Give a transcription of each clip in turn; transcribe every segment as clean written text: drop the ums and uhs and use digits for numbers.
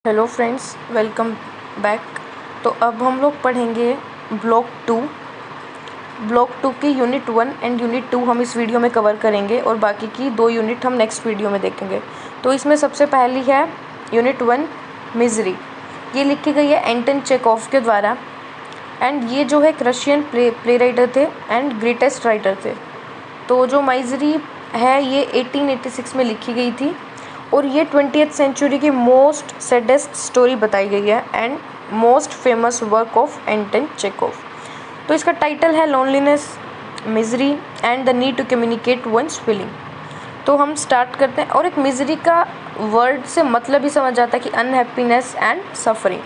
Hello friends, welcome back. तो अब हम लोग पढ़ेंगे ब्लॉक टू की यूनिट 1 एंड यूनिट 2 हम इस वीडियो में कवर करेंगे और बाकी की 2 यूनिट हम नेक्स्ट वीडियो में देखेंगे। तो इसमें सबसे पहली है यूनिट 1 मिजरी। ये लिखी गई है एंटन चेखोव के द्वारा एंड ये जो है एक रशियन प्ले राइटर थे एंड ग्रेटेस्ट राइटर थे। तो जो मिजरी है ये 1886 में लिखी गई थी और ये 20th सेंचुरी की मोस्ट सैडेस्ट स्टोरी बताई गई है and most famous work of Anton Chekhov. तो इसका टाइटल है loneliness, misery and the need to communicate one's feeling. तो हम स्टार्ट करते हैं। और एक मिजरी का वर्ड से मतलब ही समझ आता है कि अनहैप्पीनेस एंड सफरिंग।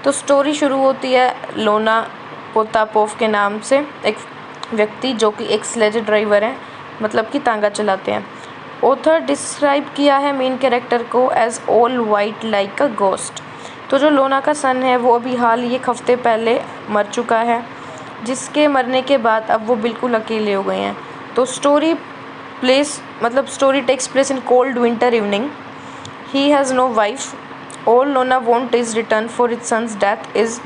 तो स्टोरी शुरू होती है लोना पोतापोव के नाम से, एक व्यक्ति जो कि एक स्लेज ड्राइवर हैं, मतलब कि तांगा चलाते हैं। ऑथर डिस्क्राइब किया है मेन कैरेक्टर को as all white like a ghost. तो जो लोना का सन है वो अभी हाल ही एक हफ्ते पहले मर चुका है, जिसके मरने के बाद अब वो बिल्कुल अकेले हो गए हैं। तो story takes place in cold winter evening. He has no wife. All Iona want is return for his son's death is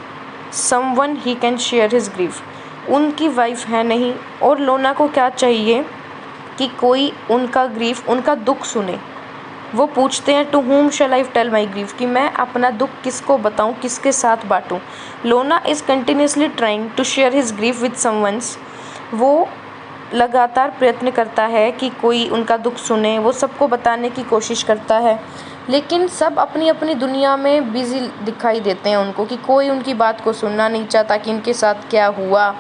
someone he can share his grief. उनकी वाइफ है नहीं और लोना को क्या चाहिए कि कोई उनका ग्रीफ, उनका दुख सुने। वो पूछते हैं to whom shall I tell my grief, कि मैं अपना दुख किसको बताऊं, किसके साथ बांटूं। Iona is continuously trying to share his grief with someone. वो लगातार प्रयत्न करता है कि कोई उनका दुख सुने, वो सबको बताने की कोशिश करता है, लेकिन सब अपनी अपनी दुनिया में बिजी दिखाई देते हैं उनको, कि कोई उनकी बात को सुनना नहीं चाहता कि इनके साथ क्या हुआ,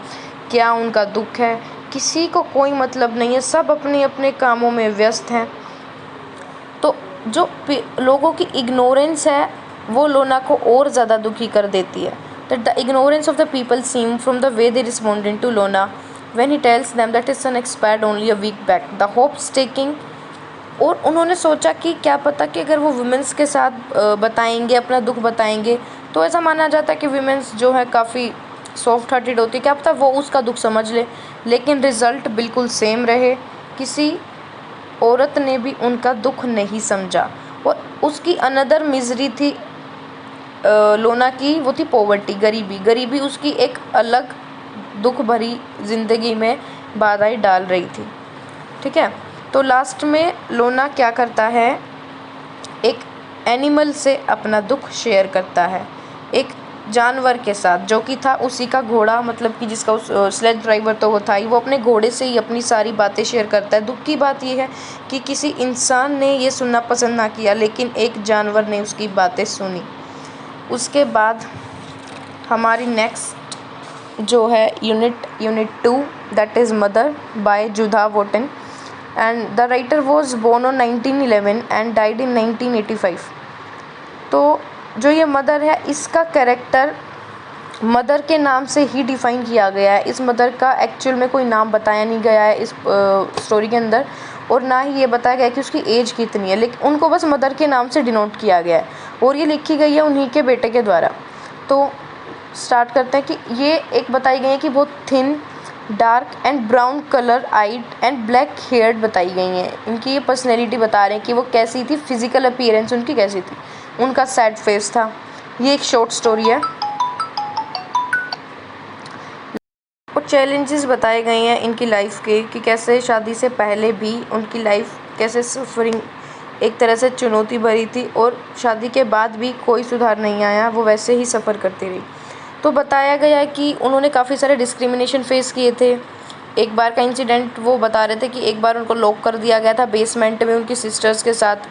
क्या उनका दुख है। किसी को कोई मतलब नहीं है, सब अपने अपने कामों में व्यस्त हैं। तो जो लोगों की इग्नोरेंस है वो लोना को और ज़्यादा दुखी कर देती है। That the ignorance of the people seem from the way they responding to Iona when he tells them that his son expired only a week back, the hopes taking. और उन्होंने सोचा कि क्या पता कि अगर वो वुमेंस के साथ बताएंगे, अपना दुख बताएंगे, तो ऐसा माना जाता है कि वुमेंस जो है काफ़ी सॉफ्ट हार्टेड होती है, क्या पता वो उसका दुख समझ ले। लेकिन रिज़ल्ट बिल्कुल सेम रहे, किसी औरत ने भी उनका दुख नहीं समझा। और उसकी अनदर मिजरी थी लोना की, वो थी पॉवर्टी, गरीबी उसकी एक अलग दुख भरी ज़िंदगी में बाधाएं डाल रही थी। ठीक है, तो लास्ट में लोना क्या करता है, एक एनिमल से अपना दुख शेयर करता है, एक जानवर के साथ, जो कि था उसी का घोड़ा, मतलब कि जिसका उस स्लेज ड्राइवर तो वो था ही, वो अपने घोड़े से ही अपनी सारी बातें शेयर करता है। दुख की बात ये है कि किसी इंसान ने ये सुनना पसंद ना किया, लेकिन एक जानवर ने उसकी बातें सुनी। उसके बाद हमारी नेक्स्ट जो है unit 2, that is Mother by Judah Waten and the writer was born on 1911 and died in 1985। तो जो ये मदर है, इसका कैरेक्टर मदर के नाम से ही डिफ़ाइन किया गया है। इस मदर का एक्चुअल में कोई नाम बताया नहीं गया है इस स्टोरी के अंदर, और ना ही ये बताया गया है कि उसकी एज कितनी है, लेकिन उनको बस मदर के नाम से डिनोट किया गया है और ये लिखी गई है उन्हीं के बेटे के द्वारा। तो स्टार्ट करते हैं कि ये एक बताई गई है कि बहुत thin, dark and brown colour eyed and black haired बताई गई हैं। इनकी ये पर्सनैलिटी बता रहे हैं कि वो कैसी थी, फिजिकल अपीयरेंस उनकी कैसी थी, उनका सैड फेस था। ये एक शॉर्ट स्टोरी है और चैलेंजेस बताए गए हैं इनकी लाइफ के, कि कैसे शादी से पहले भी उनकी लाइफ कैसे सफरिंग एक तरह से चुनौती भरी थी और शादी के बाद भी कोई सुधार नहीं आया, वो वैसे ही सफ़र करती रही। तो बताया गया है कि उन्होंने काफ़ी सारे डिस्क्रिमिनेशन फेस किए थे। एक बार का इंसिडेंट वो बता रहे थे कि एक बार उनको लॉक कर दिया गया था बेसमेंट में उनकी सिस्टर्स के साथ,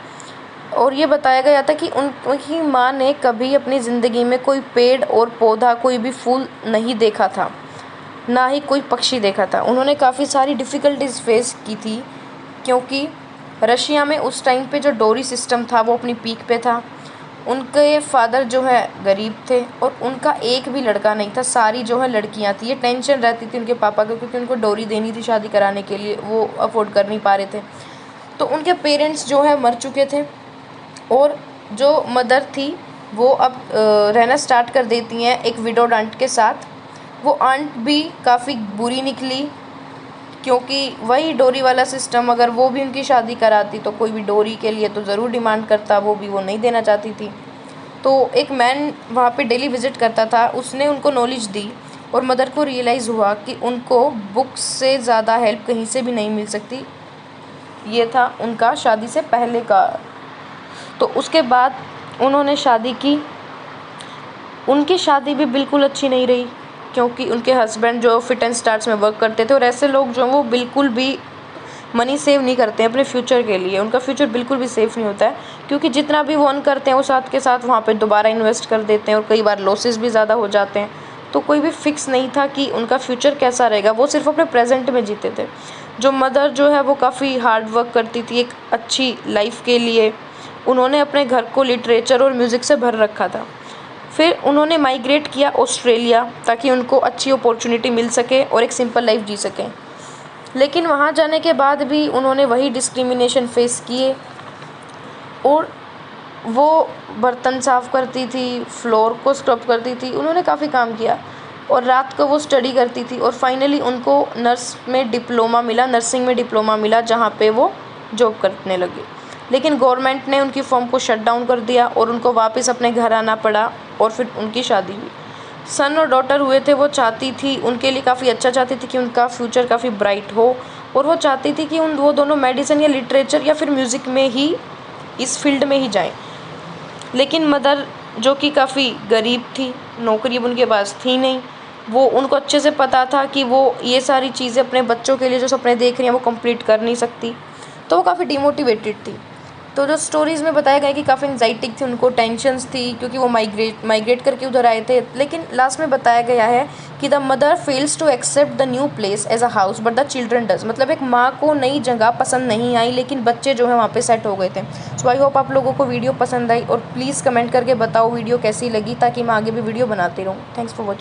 और ये बताया गया था कि उनकी माँ ने कभी अपनी ज़िंदगी में कोई पेड़ और पौधा, कोई भी फूल नहीं देखा था, ना ही कोई पक्षी देखा था। उन्होंने काफ़ी सारी डिफ़िकल्टीज फेस की थी, क्योंकि रशिया में उस टाइम पे जो डोरी सिस्टम था वो अपनी पीक पे था। उनके फादर जो है गरीब थे और उनका एक भी लड़का नहीं था, सारी जो है लड़कियां थी। ये टेंशन रहती थी उनके पापा को, क्योंकि उनको डोरी देनी थी शादी कराने के लिए, वो अफोर्ड कर नहीं पा रहे थे। तो उनके पेरेंट्स जो है मर चुके थे और जो मदर थी वो अब रहना स्टार्ट कर देती हैं एक विडोड आंट के साथ। वो आंट भी काफ़ी बुरी निकली, क्योंकि वही डोरी वाला सिस्टम, अगर वो भी उनकी शादी कराती तो कोई भी डोरी के लिए तो ज़रूर डिमांड करता, वो नहीं देना चाहती थी। तो एक मैन वहाँ पे डेली विज़िट करता था, उसने उनको नॉलेज दी और मदर को रियलाइज़ हुआ कि उनको बुक्स से ज़्यादा हेल्प कहीं से भी नहीं मिल सकती। ये था उनका शादी से पहले का। तो उसके बाद उन्होंने शादी की। उनकी शादी भी बिल्कुल अच्छी नहीं रही, क्योंकि उनके हस्बैंड जो फिट एंड स्टार्ट्स में वर्क करते थे, और ऐसे लोग जो हैं वो बिल्कुल भी मनी सेव नहीं करते हैं अपने फ्यूचर के लिए। उनका फ्यूचर बिल्कुल भी सेफ़ नहीं होता है, क्योंकि जितना भी वो अर्न करते हैं वो साथ के साथ वहाँ पे दोबारा इन्वेस्ट कर देते हैं और कई बार लॉसेस भी ज़्यादा हो जाते हैं। तो कोई भी फिक्स नहीं था कि उनका फ्यूचर कैसा रहेगा, वो सिर्फ अपने प्रेजेंट में जीते थे। जो मदर जो है वो काफ़ी हार्ड वर्क करती थी एक अच्छी लाइफ के लिए। उन्होंने अपने घर को लिटरेचर और म्यूज़िक से भर रखा था। फिर उन्होंने माइग्रेट किया ऑस्ट्रेलिया, ताकि उनको अच्छी अपॉर्चुनिटी मिल सके और एक सिंपल लाइफ जी सकें। लेकिन वहाँ जाने के बाद भी उन्होंने वही डिस्क्रिमिनेशन फेस किए, और वो बर्तन साफ़ करती थी, फ्लोर को स्क्रब करती थी, उन्होंने काफ़ी काम किया, और रात को वो स्टडी करती थी, और फाइनली उनको नर्सिंग में डिप्लोमा मिला, जहाँ पे वो जॉब करने लगी। लेकिन गवर्नमेंट ने उनकी फर्म को शट डाउन कर दिया और उनको वापस अपने घर आना पड़ा, और फिर उनकी शादी हुई। सन और डॉटर हुए थे। वो चाहती थी, उनके लिए काफ़ी अच्छा चाहती थी कि उनका फ्यूचर काफ़ी ब्राइट हो, और वो चाहती थी कि वो दोनों मेडिसिन या लिटरेचर या फिर म्यूज़िक में ही, इस फील्ड में ही जाएं। लेकिन मदर, जो कि काफ़ी गरीब थी, नौकरी उनके पास थी नहीं, वो उनको अच्छे से पता था कि वो ये सारी चीज़ें अपने बच्चों के लिए जो सपने देख रही हैं वो कंप्लीट कर नहीं सकती, तो वो काफ़ी डिमोटिवेटेड थी। तो जो स्टोरीज़ में बताया गया कि काफ़ी एंग्जाइटी थी उनको, टेंशन्स थी, क्योंकि वो माइग्रेट करके उधर आए थे। लेकिन लास्ट में बताया गया है कि the mother fails to accept the new place as a house but the children does. मतलब एक माँ को नई जगह पसंद नहीं आई, लेकिन बच्चे जो हैं वहाँ पे सेट हो गए थे। सो आई होप आप लोगों को वीडियो पसंद आई, और प्लीज़ कमेंट करके बताओ वीडियो कैसी लगी, ताकि मैं आगे भी वीडियो बनाती रहूँ। Thanks for watching.